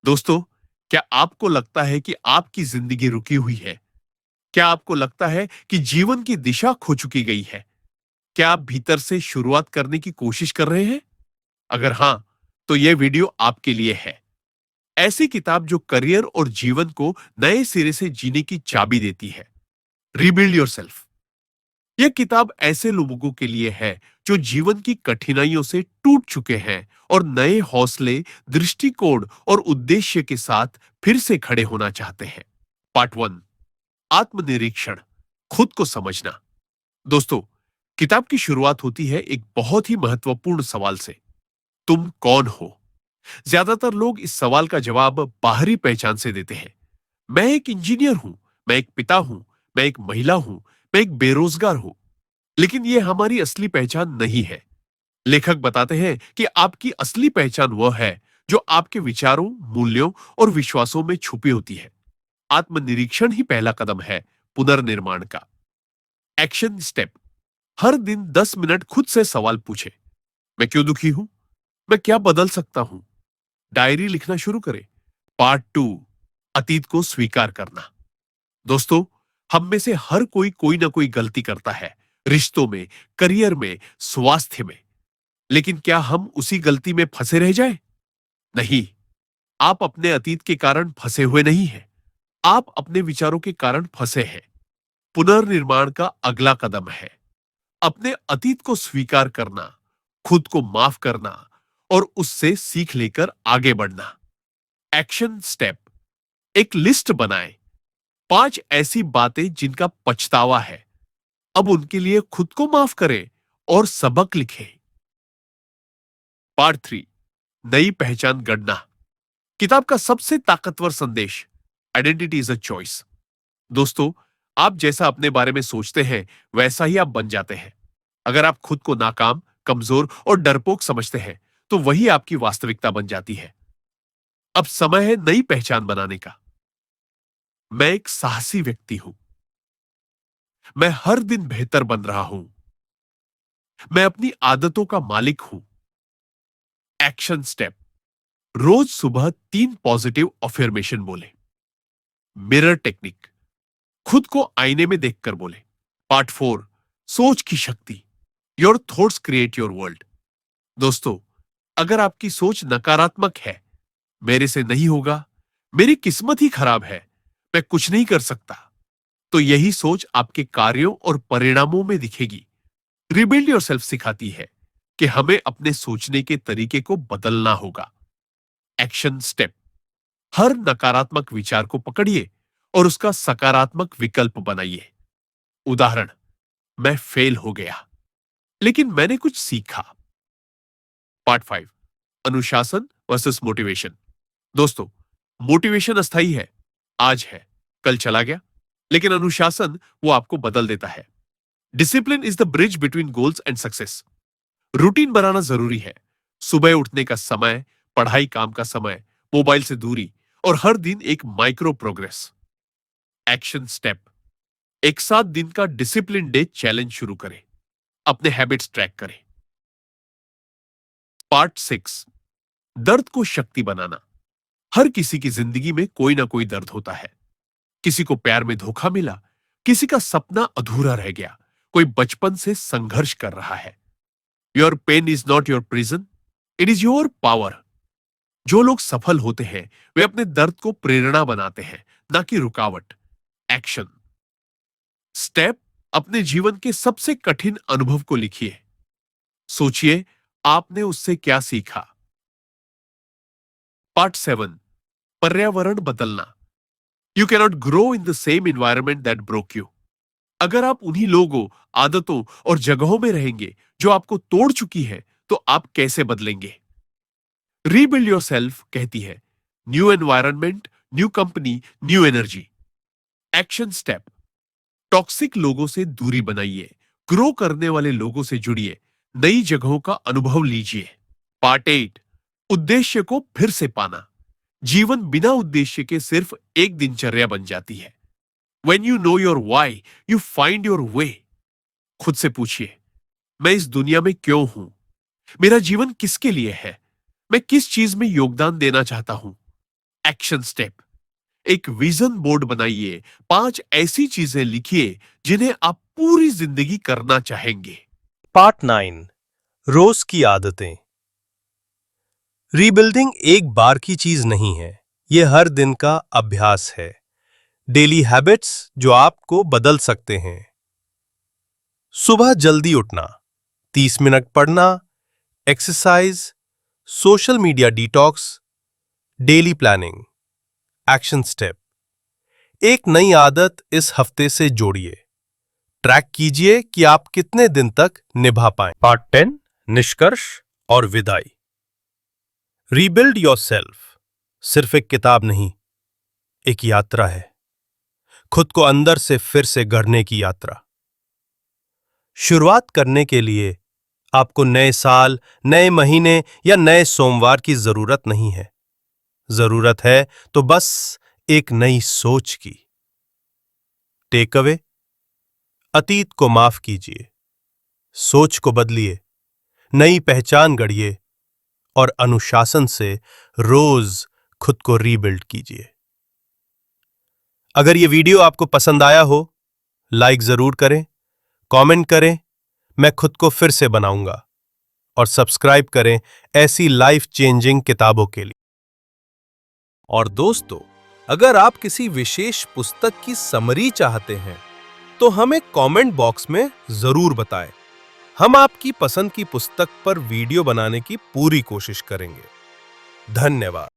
दोस्तों, क्या आपको लगता है कि आपकी जिंदगी रुकी हुई है? क्या आपको लगता है कि जीवन की दिशा खो चुकी गई है? क्या आप भीतर से शुरुआत करने की कोशिश कर रहे हैं? अगर हां, तो यह वीडियो आपके लिए है। ऐसी किताब जो करियर और जीवन को नए सिरे से जीने की चाबी देती है। Rebuild yourself. यह किताब ऐसे लोगों के लिए है जो जीवन की कठिनाइयों से टूट चुके हैं और नए हौसले, दृष्टिकोण और उद्देश्य के साथ फिर से खड़े होना चाहते हैं। पार्ट 1, आत्मनिरीक्षण, खुद को समझना। दोस्तों, किताब की शुरुआत होती है एक बहुत ही महत्वपूर्ण सवाल से। तुम कौन हो? ज्यादातर लोग इस सवाल का जवाब बाहरी पहचान से देते हैं। मैं एक इंजीनियर हूं, मैं एक पिता हूं, मैं एक महिला हूं, मैं एक बेरोजगार हूं। लेकिन यह हमारी असली पहचान नहीं है। लेखक बताते हैं कि आपकी असली पहचान वह है जो आपके विचारों, मूल्यों और विश्वासों में छुपी होती है। आत्मनिरीक्षण ही पहला कदम है पुनर्निर्माण का। Action step. हर दिन 10 मिनट खुद से सवाल पूछे। मैं क्यों दुखी हूं? मैं क्या बदल सकता हूं? डायरी लिखना शुरू करें। पार्ट 2, अतीत को स्वीकार करना। दोस्तों, हम में से हर कोई ना कोई गलती करता है। रिश्तों में, करियर में, स्वास्थ्य में। लेकिन क्या हम उसी गलती में फंसे रह जाएं? नहीं। आप अपने अतीत के कारण फंसे हुए नहीं हैं। आप अपने विचारों के कारण फंसे हैं। पुनर्निर्माण का अगला कदम है अपने अतीत को स्वीकार करना, खुद को माफ करना और उससे सीख लेकर आगे बढ़ना। Action step. एक लिस्ट बनाएं। 5 ऐसी बातें जिनका पछतावा है। अब उनके लिए खुद को माफ करें और सबक लिखें। पार्ट 3, नई पहचान गढ़ना। किताब का सबसे ताकतवर संदेश, आइडेंटिटी इज अ चॉइस। दोस्तों, आप जैसा अपने बारे में सोचते हैं वैसा ही आप बन जाते हैं। अगर आप खुद को नाकाम, कमजोर और डरपोक समझते हैं तो वही आपकी वास्तविकता बन जाती है। अब समय है नई पहचान बनाने का। मैं एक साहसी व्यक्ति हूं। मैं हर दिन बेहतर बन रहा हूं। मैं अपनी आदतों का मालिक हूं। Action step. रोज सुबह 3 पॉजिटिव अफर्मेशन बोले। Mirror technique. खुद को आईने में देखकर बोले। पार्ट 4, सोच की शक्ति। Your thoughts create your world. दोस्तों, अगर आपकी सोच नकारात्मक है, मेरे से नहीं होगा, मेरी किस्मत ही खराब है, मैं कुछ नहीं कर सकता, तो यही सोच आपके कार्यों और परिणामों में दिखेगी। रिबिल्ड योरसेल्फ सिखाती है कि हमें अपने सोचने के तरीके को बदलना होगा। Action step. हर नकारात्मक विचार को पकड़िए और उसका सकारात्मक विकल्प बनाइए। उदाहरण, मैं फेल हो गया, लेकिन मैंने कुछ सीखा। पार्ट 5, अनुशासन वर्सेस मोटिवेशन। दोस्तों, मोटिवेशन अस्थायी है, आज है, कल चला गया। लेकिन अनुशासन वो आपको बदल देता है। Discipline is the bridge between goals and success. Routine बनाना जरूरी है। सुबह उठने का समय, पढ़ाई काम का समय, मोबाइल से दूरी और हर दिन एक माइक्रो प्रोग्रेस। Action step. एक 7 दिन का डिसिप्लिन डे चैलेंज शुरू करें। अपने हैबिट्स ट्रैक करें। पार्ट 6, दर्द को शक्ति बनाना। हर किसी की जिंदगी में कोई ना कोई दर्द होता है। किसी को प्यार में धोखा मिला, किसी का सपना अधूरा रह गया, कोई बचपन से संघर्ष कर रहा है। Your pain is not your prison, it is your power. जो लोग सफल होते हैं वे अपने दर्द को प्रेरणा बनाते हैं, ना कि रुकावट। Action step. अपने जीवन के सबसे कठिन अनुभव को लिखिए। सोचिए आपने उससे क्या सीखा। पार्ट 7, पर्यावरण बदलना। You cannot grow in the same environment that broke you. अगर आप उन्हीं लोगों, आदतों और जगहों में रहेंगे जो आपको तोड़ चुकी है, तो आप कैसे बदलेंगे? रीबिल्ड योरसेल्फ कहती है, new environment, new company, new energy. Action step. Toxic लोगों से दूरी बनाइए, ग्रो करने वाले लोगों से जुड़िए, नई जगहों का अनुभव लीजिए। पार्ट 8, उद्देश्य को फिर से पाना। जीवन बिना उद्देश्य के सिर्फ एक दिनचर्या बन जाती है। When you know your why, you find your way. खुद से पूछिए, मैं इस दुनिया में क्यों हूं? मेरा जीवन किसके लिए है? मैं किस चीज में योगदान देना चाहता हूं? Action step. एक विजन बोर्ड बनाइए। 5 ऐसी चीजें लिखिए जिन्हें आप पूरी जिंदगी करना चाहेंगे। पार्ट 9, रोज की आदतें। रीबिल्डिंग एक बार की चीज नहीं है, यह हर दिन का अभ्यास है। डेली हैबिट्स जो आपको बदल सकते हैं। सुबह जल्दी उठना, 30 मिनट पढ़ना, exercise, social media detox, daily planning. Action step. एक नई आदत इस हफ्ते से जोड़िए। ट्रैक कीजिए कि आप कितने दिन तक निभा पाएं। पार्ट 10, निष्कर्ष और विदाई। रीबिल्ड योरसेल्फ सिर्फ एक किताब नहीं, एक यात्रा है। खुद को अंदर से फिर से गढ़ने की यात्रा। शुरुआत करने के लिए आपको नए साल, नए महीने या नए सोमवार की जरूरत नहीं है। जरूरत है तो बस एक नई सोच की। टेक अवे: अतीत को माफ कीजिए, सोच को बदलिए, नई पहचान गढ़िए और अनुशासन से रोज खुद को रीबिल्ड कीजिए। अगर यह वीडियो आपको पसंद आया हो, लाइक जरूर करें, कमेंट करें, मैं खुद को फिर से बनाऊंगा, और सब्सक्राइब करें ऐसी लाइफ चेंजिंग किताबों के लिए। और दोस्तों, अगर आप किसी विशेष पुस्तक की समरी चाहते हैं तो हमें कमेंट बॉक्स में जरूर बताएं। हम आपकी पसंद की पुस्तक पर वीडियो बनाने की पूरी कोशिश करेंगे। धन्यवाद।